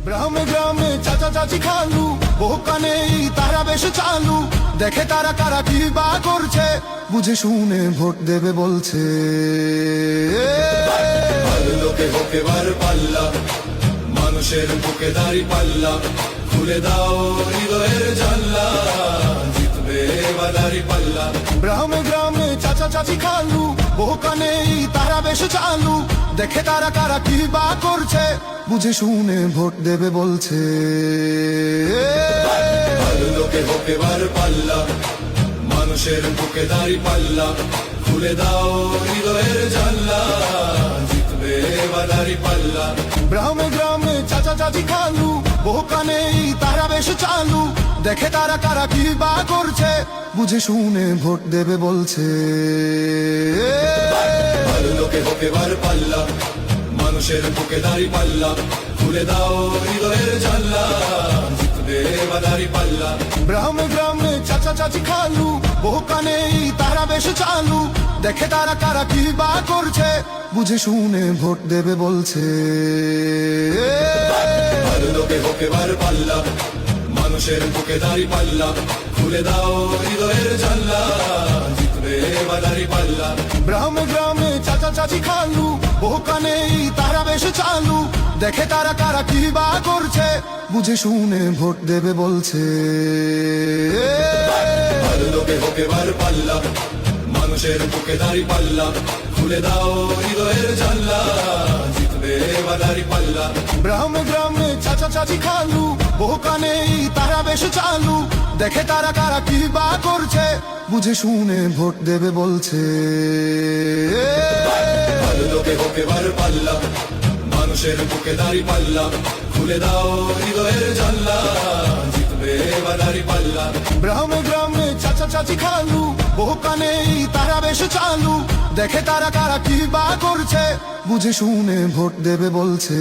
গ্রামে গ্রামে চাচা চাচি খালু বোকা নেই তারা বেশ চালু দেখে তারা কারা কি বা করছে বুঝে শুনে ভোট দেবে বলছে ভালো লোকে হোক এবার পাল্লা মানুষের বুকে দাড়ি পাল্লা খুলে দাও হৃদয়ের জানলা জিতবে এবার দাড়ি পাল্লা গ্রামে গ্রামে চাচা চাচি খালু বোকা নেই তারা বেশ চালু দেখে তারা কারা কি বা করছে বুঝে শুনে ভোট দেবে বলছে ভালো লোকে হোক এবার পাল্লা মানুষের বুকে দাড়ি পাল্লা খুলে দাও হৃদয়ের জানলা জিতবে এবার দাড়ি পাল্লা গ্রামে গ্রামে চাচা চাচি খালু বোকা নেই তারা বেশ চালু দেখে তারা কারা কি বা করছে বুঝে শুনে ভোট দেবে বলছে ভালো লোকে হোক এবার পাল্লা মানুষের বুকে দাড়ি পাল্লা খুলে দাও হৃদয়ের জানলা জিতবে এবার দাড়ি পাল্লা গ্রামে গ্রামে চাচা চাচি খালু বোকা নেই তারা বেশ চালু দেখে তারা কারা কি বা করছে বুঝে শুনে ভোট দেবে বলছে ভালো লোকে হোক এবার পাল্লা মানুষের বুকে দাড়ি পাল্লা খুলে দাও হৃদয়ের জানলা জিতবে এবার দাড়ি পাল্লা গ্রামে গ্রামে চাচা চাচি খালু বোকা নেই তারা বেশ চালু দেখে তারা কারা কি বা করছে বুঝে শুনে ভোট দেবে বলছে ভালো লোকে হোক এবার পাল্লা মানুষের বুকে দাড়ি পাল্লা খুলে দাও হৃদয়ের জানলা জিতবে এবার দাড়ি পাল্লা গ্রামে গ্রামে চাচা চাচি খালু বোকা নেই তারা বেশ চালু দেখে তারা কারা কি বা করছে বুঝে শুনে ভোট দেবে বলছে ভালো লোকে হোক এবার পাল্লা মানুষের বুকে দাড়ি পাল্লা খুলে দাও হৃদয়ের জানলা জিতবে এবার দাড়ি পাল্লা গ্রামে গ্রামে চাচা চাচি খালু বোকা নেই তারা বেশ চালু দেখে তারা কারা কি বা করছে বুঝে শুনে ভোট দেবে বলছে।